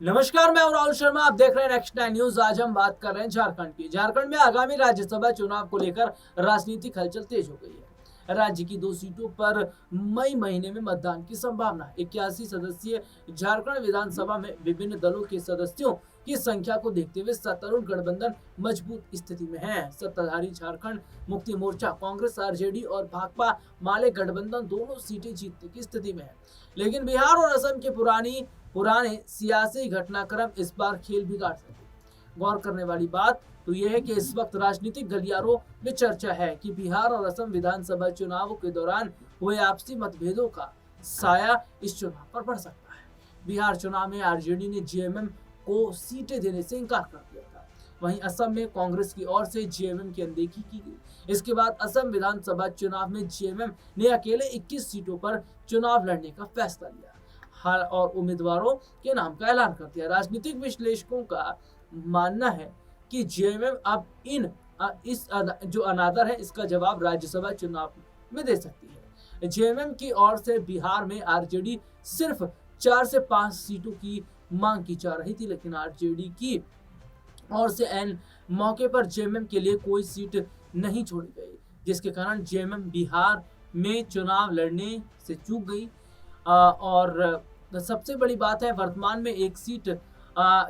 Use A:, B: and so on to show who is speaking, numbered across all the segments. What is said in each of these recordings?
A: नमस्कार, मैं हूं राहुल शर्मा। आप देख रहे हैं नेक्स्ट 9 न्यूज। आज हम बात कर रहे हैं झारखंड की। झारखंड में आगामी राज्यसभा चुनाव को लेकर राजनीतिक हलचल तेज हो गई है। राज्य की 2 सीटों पर मई महीने में मतदान की संभावना है। 81 सदस्यीय झारखंड विधानसभा में विभिन्न दलों के सदस्यों की संख्या को देखते हुए सत्तारूढ़ गठबंधन मजबूत स्थिति में है। सत्ताधारी झारखंड मुक्ति मोर्चा, कांग्रेस, आरजेडी और भाकपा माले गठबंधन दोनों सीटें जीतने की स्थिति में है। लेकिन बिहार और असम के पुराने सियासी घटनाक्रम इस बार खेल बिगाड़ सकते। गौर करने वाली बात तो यह है कि इस वक्त राजनीतिक गलियारों में चर्चा है कि बिहार और असम विधानसभा चुनाव के दौरान हुए आपसी मतभेदों का साया इस चुनाव पर पड़ सकता है। बिहार चुनाव में आरजेडी ने जेएमएम को सीटें देने से इनकार कर दिया था। वहीं असम में कांग्रेस की ओर से जेएमएम की अनदेखी की गई। इसके बाद असम विधानसभा चुनाव में जेएमएम ने अकेले 21 सीटों पर चुनाव लड़ने का फैसला लिया और उम्मीदवारों के नाम का ऐलान कर दिया। राजनीतिक विश्लेषकों का मानना है कि जेएमएम अब इस जो अनादर है इसका जवाब राज्यसभा चुनाव में दे सकती है। जेएमएम की ओर से बिहार में आरजेडी सिर्फ 4 से 5 सीटों की मांग की जा रही थी, लेकिन आरजेडी की और से एन मौके पर जेएमएम के लिए कोई सीट नहीं छोड़ी गई, जिसके कारण जेएमएम बिहार में चुनाव लड़ने से चूक गई। और सबसे बड़ी बात है, वर्तमान में एक सीट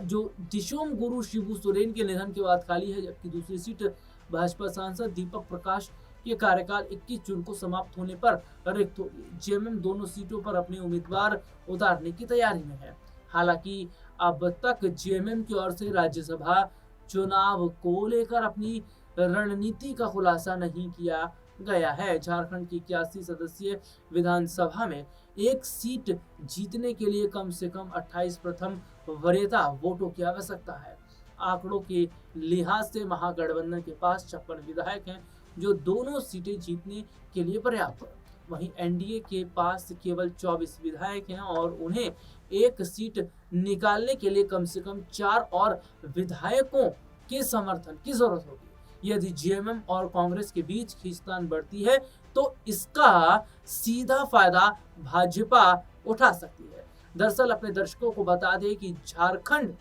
A: जो दिशोम गुरु शिबू सोरेन के निधन के बाद खाली है, जबकि दूसरी सीट भाजपा सांसद दीपक प्रकाश के कार्यकाल 21 जून को समाप्त होने पर रिक्त होगी। जेएमएम दोनों सीटों पर अपने उम्मीदवार उतारने की तैयारी में है। हालांकि अब तक जेएमएम की ओर से राज्यसभा चुनाव को लेकर अपनी रणनीति का खुलासा नहीं किया गया है। झारखंड की 81 सदस्यीय विधानसभा में एक सीट जीतने के लिए कम से कम 28 प्रथम वरीयता वोटों की आवश्यकता है। आंकड़ों के लिहाज से महागठबंधन के पास 56 विधायक हैं, जो दोनों सीटें जीतने के लिए पर्याप्त है। वहीं एनडीए के पास केवल 24 विधायक हैं और उन्हें एक सीट निकालने के लिए कम से कम 4 और विधायकों के समर्थन की जरूरत होगी। यदि जेएमएम और कांग्रेस के बीच खींचतान बढ़ती है तो इसका सीधा फायदा भाजपा उठा सकती है। दरअसल अपने दर्शकों को बता दें कि झारखंड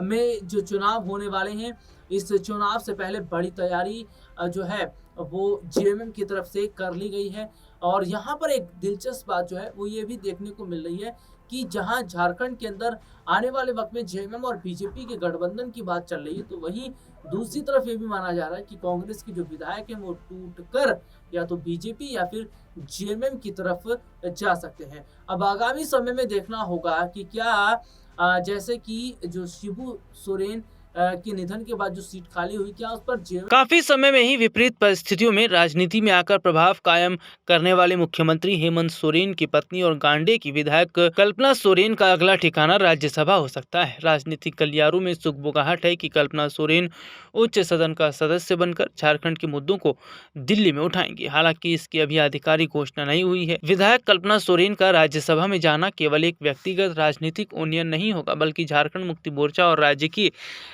A: में जो चुनाव होने वाले हैं, इस चुनाव से पहले बड़ी तैयारी जो है वो जेएमएम की तरफ से कर ली गई है। और यहाँ पर एक दिलचस्प बात जो है वो ये भी देखने को मिल रही है कि जहां झारखंड के अंदर आने वाले वक्त में जेएमएम और बीजेपी के गठबंधन की बात चल रही है, तो वहीं दूसरी तरफ ये भी माना जा रहा है कि कांग्रेस के जो विधायक हैं वो टूट कर या तो बीजेपी या फिर जेएमएम की तरफ जा सकते हैं। अब आगामी समय में देखना होगा कि क्या जैसे कि जो शिबू सोरेन के निधन के बाद जो सीट खाली हुई, क्या उस पर जेएमएम
B: काफी समय में ही विपरीत परिस्थितियों में राजनीति में आकर प्रभाव कायम करने वाले मुख्यमंत्री हेमंत सोरेन की पत्नी और गांडे की विधायक कल्पना सोरेन का अगला ठिकाना राज्यसभा हो सकता है। राजनीतिक गलियारों में सुगबुगाहट है कि कल्पना सोरेन उच्च सदन का सदस्य बनकर झारखंड के मुद्दों को दिल्ली में उठाएंगी। हालांकि इसकी अभी आधिकारिक घोषणा नहीं हुई है। विधायक कल्पना सोरेन का राज्यसभा में जाना केवल एक व्यक्तिगत राजनीतिक उन्नयन नहीं होगा, बल्कि झारखंड मुक्ति मोर्चा और राज्य की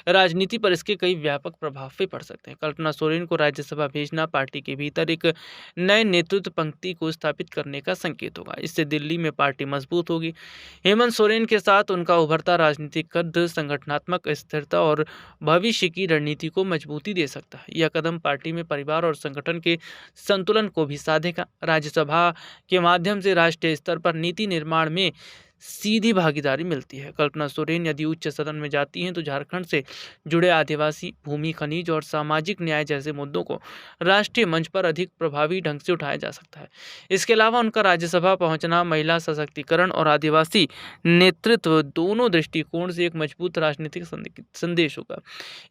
B: राजनीति पर इसके कई व्यापक प्रभाव भी पड़ सकते हैं। कल्पना सोरेन को राज्यसभा भेजना पार्टी के भीतर एक नए नेतृत्व पंक्ति को स्थापित करने का संकेत होगा। इससे दिल्ली में पार्टी मजबूत होगी। हेमंत सोरेन के साथ उनका उभरता राजनीतिक कद संगठनात्मक स्थिरता और भविष्य की रणनीति को मजबूती दे सकता है। यह कदम पार्टी में परिवार और संगठन के संतुलन को भी साधेगा। राज्यसभा के माध्यम से राष्ट्रीय स्तर पर नीति निर्माण में सीधी भागीदारी मिलती है। कल्पना सोरेन यदि उच्च सदन में जाती हैं तो झारखंड से जुड़े आदिवासी, भूमि, खनिज और सामाजिक न्याय जैसे मुद्दों को राष्ट्रीय मंच पर अधिक प्रभावी ढंग से उठाया जा सकता है। इसके अलावा उनका राज्यसभा पहुंचना महिला सशक्तिकरण और आदिवासी नेतृत्व दोनों दृष्टिकोण से एक मजबूत राजनीतिक संदेश होगा।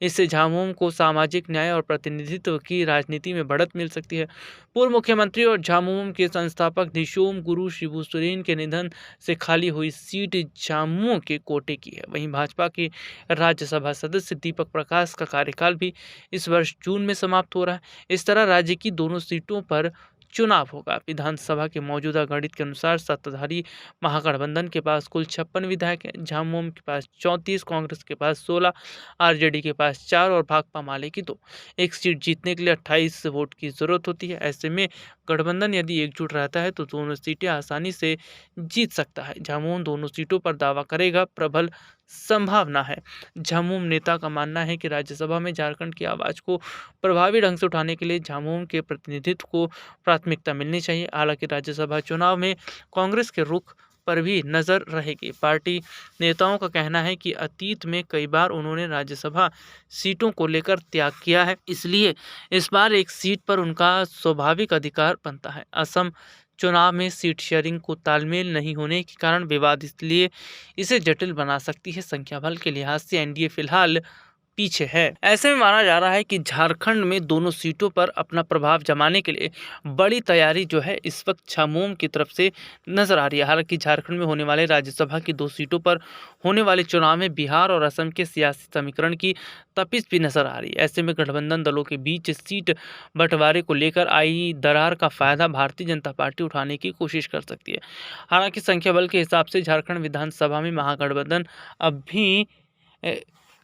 B: इससे झामुमो को सामाजिक न्याय और प्रतिनिधित्व की राजनीति में बढ़त मिल सकती है। पूर्व मुख्यमंत्री और झामुमो के संस्थापक दिशोम गुरु शिबू सोरेन के निधन से खाली हुई सीट झामुमो के कोटे की है। वहीं भाजपा के राज्यसभा सदस्य दीपक प्रकाश का कार्यकाल भी इस वर्ष जून में समाप्त हो रहा है। इस तरह राज्य की दोनों सीटों पर चुनाव होगा। विधानसभा के मौजूदा गणित के अनुसार सत्ताधारी महागठबंधन के पास कुल 56 विधायक हैं। झामुमो के पास 34, कांग्रेस के पास 16, आरजेडी के पास 4 और भाकपा माले की 2। एक सीट जीतने के लिए 28 वोट की जरूरत होती है। ऐसे में गठबंधन यदि एकजुट रहता है तो दोनों सीटें आसानी से जीत सकता है। झामुमो दोनों सीटों पर दावा करेगा, प्रबल संभावना है। झामुमो नेता का मानना है कि राज्यसभा में झारखंड की आवाज को प्रभावी ढंग से उठाने के लिए झामुमो के प्रतिनिधित्व को प्राथमिकता मिलनी चाहिए। हालांकि राज्यसभा चुनाव में कांग्रेस के रुख पर भी नजर रहेगी। पार्टी नेताओं का कहना है कि अतीत में कई बार उन्होंने राज्यसभा सीटों को लेकर त्याग किया है, इसलिए इस बार एक सीट पर उनका स्वाभाविक अधिकार बनता है। असम चुनाव में सीट शेयरिंग को तालमेल नहीं होने के कारण विवाद इसलिए इसे जटिल बना सकती है। संख्या बल के लिहाज से एनडीए फिलहाल पीछे है। ऐसे में माना जा रहा है कि झारखंड में दोनों सीटों पर अपना प्रभाव जमाने के लिए बड़ी तैयारी जो है इस वक्त झामुमो की तरफ से नजर आ रही है। हालांकि झारखंड में होने वाले राज्यसभा की 2 सीटों पर होने वाले चुनाव में बिहार और असम के सियासी समीकरण की तपिश भी नजर आ रही है। ऐसे में गठबंधन दलों के बीच सीट बंटवारे को लेकर आई दरार का फायदा भारतीय जनता पार्टी उठाने की कोशिश कर सकती है। हालांकि संख्या बल के हिसाब से झारखंड विधानसभा में महागठबंधन अब भी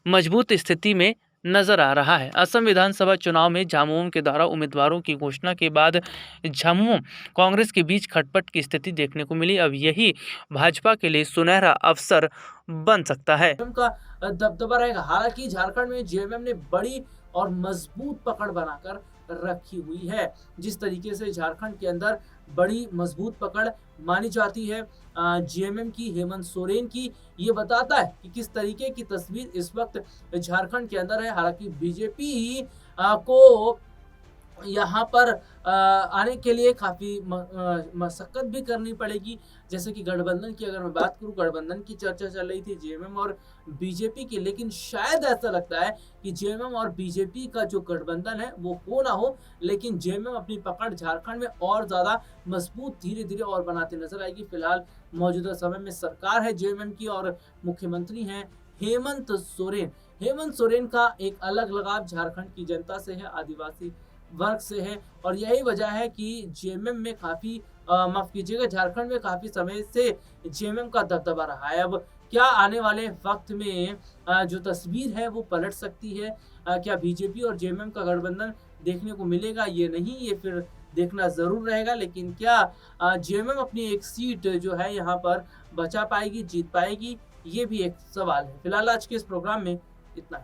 B: मजबूत स्थिति में नजर आ रहा है। असम विधानसभा चुनाव में झामुमो के द्वारा उम्मीदवारों की घोषणा के बाद झामुमो कांग्रेस के बीच खटपट की स्थिति देखने को मिली। अब यही भाजपा के लिए सुनहरा अवसर बन सकता है।
A: जेएमएम का दबदबा रहेगा। हालांकि झारखंड में जेएमएम ने बड़ी और मजबूत पकड़ बनाकर रखी हुई है। जिस तरीके से झारखंड के अंदर बड़ी मजबूत पकड़ मानी जाती है जेएमएम की, हेमंत सोरेन की, ये बताता है कि किस तरीके की तस्वीर इस वक्त झारखंड के अंदर है। हालांकि बीजेपी को यहाँ पर आने के लिए काफ़ी मशक्कत भी करनी पड़ेगी। जैसे कि गठबंधन की अगर मैं बात करूँ, गठबंधन की चर्चा चल रही थी जेएमएम और बीजेपी की, लेकिन शायद ऐसा लगता है कि जेएमएम और बीजेपी का जो गठबंधन है वो हो ना हो, लेकिन जेएमएम अपनी पकड़ झारखंड में और ज़्यादा मजबूत धीरे धीरे और बनाते नजर आएगी। फिलहाल मौजूदा समय में सरकार है जेएमएम की और मुख्यमंत्री हैं हेमंत सोरेन। हेमंत सोरेन का एक अलग लगाव झारखंड की जनता से है, आदिवासी वर्ग से है, और यही वजह है कि जेएमएम में काफ़ी माफ़ कीजिएगा, झारखंड में काफ़ी समय से जेएमएम का दबदबा रहा है। अब क्या आने वाले वक्त में जो तस्वीर है वो पलट सकती है? क्या बीजेपी और जेएमएम का गठबंधन देखने को मिलेगा? ये नहीं, ये फिर देखना ज़रूर रहेगा। लेकिन क्या जेएमएम अपनी एक सीट जो है यहाँ पर बचा पाएगी, जीत पाएगी? ये भी एक सवाल है। फिलहाल आज के इस प्रोग्राम में इतना ही।